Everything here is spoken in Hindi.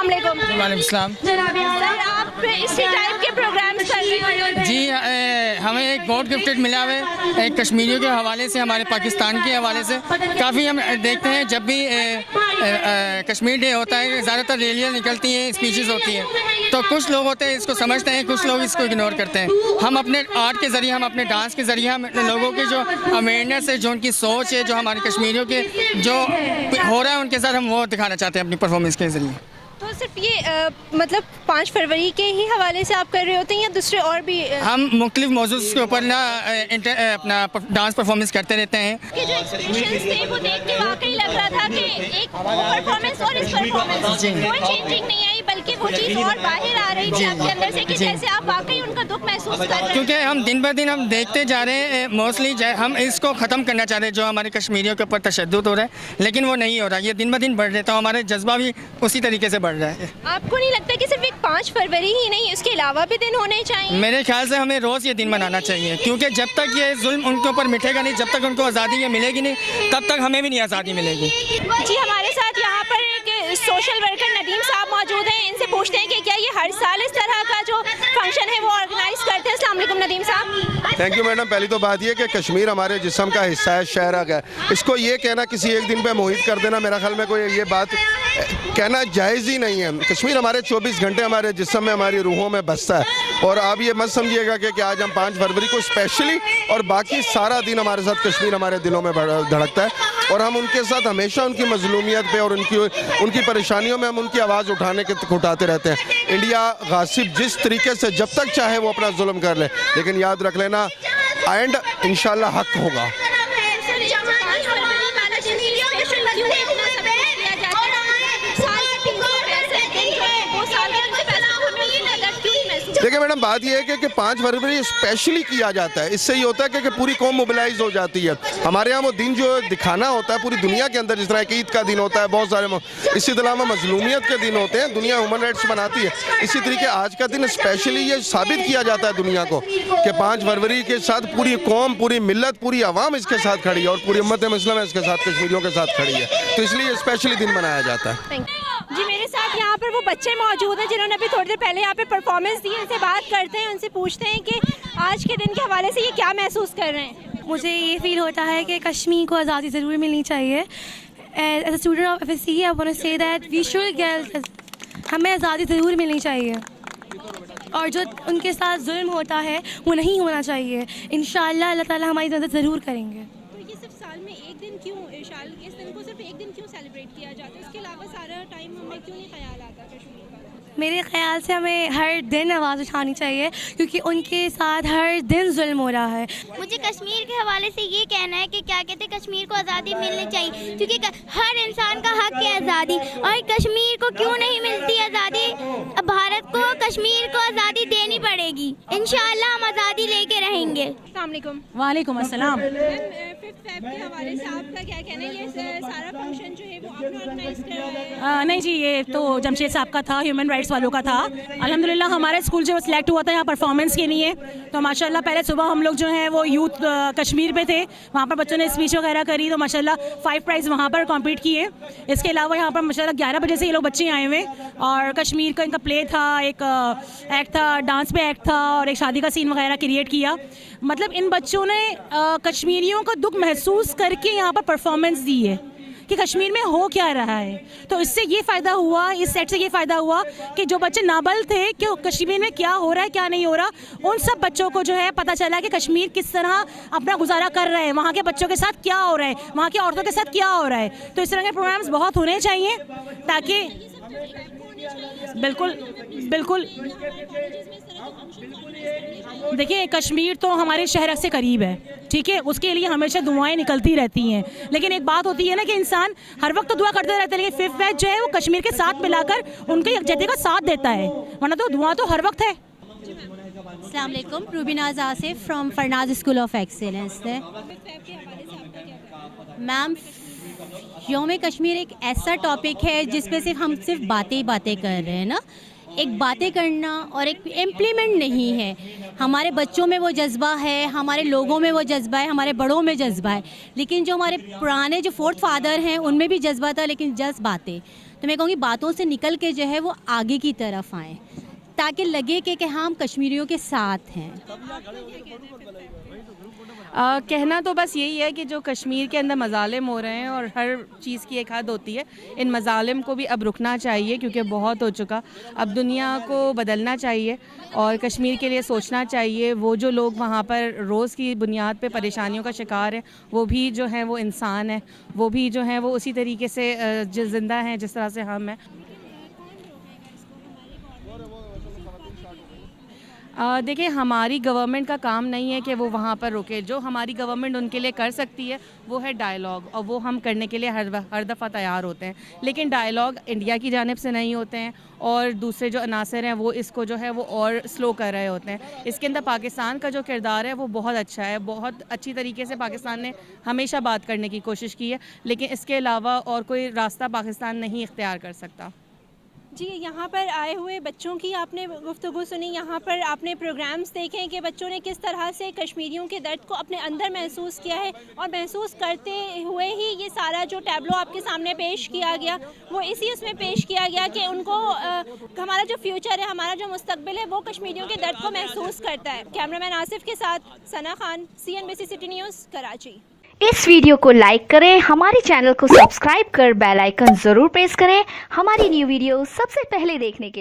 अस्सलाम वालेकुम। वालेकुम सलाम। सर आप इसी टाइप के प्रोग्राम्स कर रहे हो? जी हमें एक गॉड गिफ्टेड मिला है एक कश्मीरियों के हवाले से, हमारे पाकिस्तान के हवाले से। काफ़ी हम देखते हैं जब भी कश्मीर डे होता है ज़्यादातर रैलियाँ निकलती हैं, स्पीचेस होती हैं, तो कुछ लोग होते हैं इसको समझते हैं, कुछ लोग इसको इग्नोर करते हैं। हम अपने आर्ट के ज़रिए, हम अपने डांस के ज़रिए, हम लोगों की जो अवेयरनेस है, जो उनकी सोच है, जो हमारे कश्मीरियों के जो हो रहा है उनके साथ, हम वो दिखाना चाहते हैं अपनी परफॉर्मेंस के ज़रिए। तो सिर्फ ये मतलब 5 फरवरी के ही हवाले से आप कर रहे होते हैं या दूसरे और भी? हम मुख्तलिफ मौजूद के ऊपर ना अपना डांस परफॉर्मेंस करते रहते हैं। कि जो एक्सप्रेशंस थे वो देख के वाकई लग रहा था कि एक परफॉर्मेंस और इस परफॉर्मेंस कोई चेंजिंग नहीं आई, बल्कि वो चीज़ और बाहर आ रही थी आपके अंदर से कि जैसे आप वाकई उनका दुख महसूस कर रहे हैं। क्योंकि हम दिन ब दिन हम देखते जा रहे हैं, मोस्टली हम इसको ख़त्म करना चाह रहे हैं जो हमारे कश्मीरियों के ऊपर तशद्दुद हो रहा है, लेकिन वो नहीं हो रहा, ये दिन ब दिन बढ़ रहा है, तो हमारे जज्बा भी उसी तरीके से बढ़ रहा है। आपको नहीं लगता कि सिर्फ एक 5 फरवरी ही नहीं, इसके अलावा भी दिन होने चाहिए? मेरे ख्याल से हमें रोज़ ये दिन मनाना चाहिए, क्योंकि जब तक ये जुल्म उनके ऊपर मिटेगा नहीं, जब तक उनको आज़ादी ये मिलेगी नहीं, तब तक हमें भी नहीं आज़ादी मिलेगी। जी हमारे साथ यहाँ पर एक सोशल वर्कर नदीम साहब मौजूद हैं, इनसे पूछते हैं कि क्या ये हर साल इस तरह का जो फंक्शन है वो ऑर्गेनाइज करते हैं? अस्सलाम वालेकुम नदीम साहब। Thank you madam. पहली तो बात ये कि कश्मीर हमारे जिस्म का हिस्सा है, शहर है, इसको ये कहना किसी एक दिन पे मोहित कर देना, मेरा ख्याल में कोई ये बात कहना जायज़ ही नहीं है। कश्मीर हमारे 24 घंटे हमारे जिस्म में, हमारी रूहों में बसता है, और आप ये मत समझिएगा कि आज हम 5 फरवरी को स्पेशली और बाकी सारा दिन हमारे साथ कश्मीर हमारे दिलों में धड़कता है, और हम उनके साथ हमेशा उनकी मजलूमियत पे और उनकी परेशानियों में हम उनकी आवाज़ उठाते रहते हैं। इंडिया गासिब जिस तरीके से जब तक चाहे वो अपना जुल्म कर ले, लेकिन याद रख लेना एंड इंशाल्लाह हक होगा। देखिए मैडम, बात यह है कि 5 फरवरी स्पेशली किया जाता है, इससे ये होता है कि पूरी कौम मोबिलाइज हो जाती है। हमारे यहाँ वो दिन जो दिखाना होता है पूरी दुनिया के अंदर, जिस तरह कि ईद का दिन होता है, बहुत सारे इसी अलावा मजलूमियत के दिन होते हैं, दुनिया ह्यूमन राइट्स मनाती है, इसी तरीके आज का दिन स्पेशली ये साबित किया जाता है दुनिया को कि 5 फरवरी के साथ पूरी कौम, पूरी मिल्लत, पूरी आवाम इसके साथ खड़ी है, और पूरी उम्मत मुस्लिम इसके साथ, कश्मीरियों के साथ खड़ी है, तो इसलिए स्पेशली दिन मनाया जाता है। जी मेरे साथ यहाँ पर वो बच्चे मौजूद हैं जिन्होंने अभी थोड़ी देर पहले यहाँ पे परफॉर्मेंस दी, उनसे बात करते हैं, उनसे पूछते हैं कि आज के दिन के हवाले से ये क्या महसूस कर रहे हैं। मुझे ये फील होता है कि कश्मीर को आज़ादी ज़रूर मिलनी चाहिए। As a student of FSC I want to say that we should get, हमें आज़ादी ज़रूर मिलनी चाहिए, और जो उनके साथ जुल्म होता है वो नहीं होना चाहिए। इंशाअल्लाह अल्लाह ताला हमारी मदद ज़रूर करेंगे। तो ये सिर्फ साल में एक दिन क्यों, इस दिन को सिर्फ एक दिन क्यों सेलिब्रेट किया जाता है? इसके अलावा सारा टाइम हमें क्यों नहीं ख्याल आता कश्मीर का? मेरे ख्याल से हमें हर दिन आवाज़ उठानी चाहिए, क्योंकि उनके साथ हर दिन जुल्म हो रहा है। मुझे कश्मीर के हवाले से ये कहना है कि क्या कहते हैं, कश्मीर को आज़ादी मिलनी चाहिए, क्योंकि हर इंसान का हक है आज़ादी, और कश्मीर को क्यों नहीं मिलती आज़ादी? अब भारत को कश्मीर को आज़ादी देनी पड़ेगी, इंशाअल्लाह हम आज़ादी लेके रहेंगे। अस्सलाम वालेकुम। वालेकुम अस्सलाम। 5 फेब के हवाले से आपका क्या कहना है? ये सारा फंक्शन जो है वो आपने ऑर्गेनाइज कर रहा है? नहीं जी, ये तो जमशेद साहब का था, ह्यूमन राइट्स वालों का था। अल्हम्दुलिल्लाह हमारा स्कूल जो सिलेक्ट हुआ था यहाँ परफॉर्मेंस के लिए, तो माशाल्लाह पहले सुबह हम लोग जो हैं वो यूथ कश्मीर पे थे, वहाँ पर बच्चों ने स्पीच वगैरह करी, तो माशाल्लाह 5 प्राइज़ वहाँ पर कॉम्पीट किए। इसके अलावा यहाँ पर माशाल्लाह 11 बजे से ये लोग बच्चे आए हुए, और कश्मीर का इनका प्ले था, एक एक्ट था, डांस पे एक्ट था, और एक शादी का सीन वगैरह क्रिएट किया। मतलब इन बच्चों ने कश्मीरियों का दुख महसूस करके यहाँ पर परफॉर्मेंस दी है कि कश्मीर में हो क्या रहा है। तो इससे ये फ़ायदा हुआ, इस सेट से ये फ़ायदा हुआ कि जो बच्चे नाबल थे कि कश्मीर में क्या हो रहा है क्या नहीं हो रहा, उन सब बच्चों को जो है पता चला कि कश्मीर किस तरह अपना गुजारा कर रहे हैं, वहाँ के बच्चों के साथ क्या हो रहा है, वहाँ की औरतों के साथ क्या हो रहा है। तो इस तरह के प्रोग्राम्स बहुत होने चाहिए, ताकि बिल्कुल बिल्कुल देखिए, कश्मीर तो हमारे शहर से करीब है, ठीक है, उसके लिए हमेशा दुआएं निकलती रहती हैं, लेकिन एक बात होती है ना कि इंसान हर वक्त तो दुआ करते रहते हैं, लेकिन 5th फेब जो है वो कश्मीर के साथ मिलाकर उनके यकजहती का साथ देता है, वरना तो दुआ तो हर वक्त है। अस्सलाम वालेकुम, Rubinaz Asif from Farnaz school of excellence है। मैम, यौम कश्मीर एक ऐसा टॉपिक है जिस पे हम सिर्फ बातें ही बातें कर रहे हैं ना, एक बातें करना और एक इम्प्लीमेंट नहीं है। हमारे बच्चों में वो जज्बा है, हमारे लोगों में वो जज्बा है, हमारे बड़ों में जज्बा है, लेकिन जो हमारे पुराने जो फोर्थ फादर हैं उनमें भी जज्बा था, लेकिन जस्ट बातें। तो मैं कहूँगी बातों से निकल के जो है वो आगे की तरफ आएँ, ताकि लगे कि हाँ हम कश्मीरियों के साथ हैं। कहना तो बस यही है कि जो कश्मीर के अंदर मज़ालिम हो रहे हैं, और हर चीज़ की एक हद होती है, इन मज़ालिम को भी अब रुकना चाहिए क्योंकि बहुत हो चुका। अब दुनिया को बदलना चाहिए और कश्मीर के लिए सोचना चाहिए। वो जो लोग वहाँ पर रोज़ की बुनियाद पे परेशानियों का शिकार हैं, वो भी जो हैं वो इंसान हैं, वो भी जो हैं वो उसी तरीके से ज़िंदा हैं जिस तरह से हम हैं। देखिए, हमारी गवर्नमेंट का काम नहीं है कि वो वहाँ पर रुके। जो हमारी गवर्नमेंट उनके लिए कर सकती है वो है डायलॉग, और वो हम करने के लिए हर दफ़ा तैयार होते हैं, लेकिन डायलॉग इंडिया की जानिब से नहीं होते हैं और दूसरे जो अनासर हैं वो इसको जो है वो और स्लो कर रहे होते हैं। इसके अंदर पाकिस्तान का जो किरदार है वो बहुत अच्छा है, बहुत अच्छी तरीके से पाकिस्तान ने हमेशा बात करने की कोशिश की है, लेकिन इसके अलावा और कोई रास्ता पाकिस्तान नहीं इख्तियार कर सकता। जी, यहाँ पर आए हुए बच्चों की आपने गुफ्तगू सुनी, यहाँ पर आपने प्रोग्राम्स देखे कि बच्चों ने किस तरह से कश्मीरियों के दर्द को अपने अंदर महसूस किया है, और महसूस करते हुए ही ये सारा जो टैब्लो आपके सामने पेश किया गया वो इसी उसमें पेश किया गया कि उनको हमारा जो फ्यूचर है, हमारा जो मुस्तकबिल है, वो कश्मीरियों के दर्द को महसूस करता है। कैमरामैन आसिफ के साथ Sana Khan, CNBC city news, Karachi. इस वीडियो को लाइक करें, हमारे चैनल को सब्सक्राइब कर बेल आइकन जरूर प्रेस करें हमारी न्यू वीडियो सबसे पहले देखने के लिए।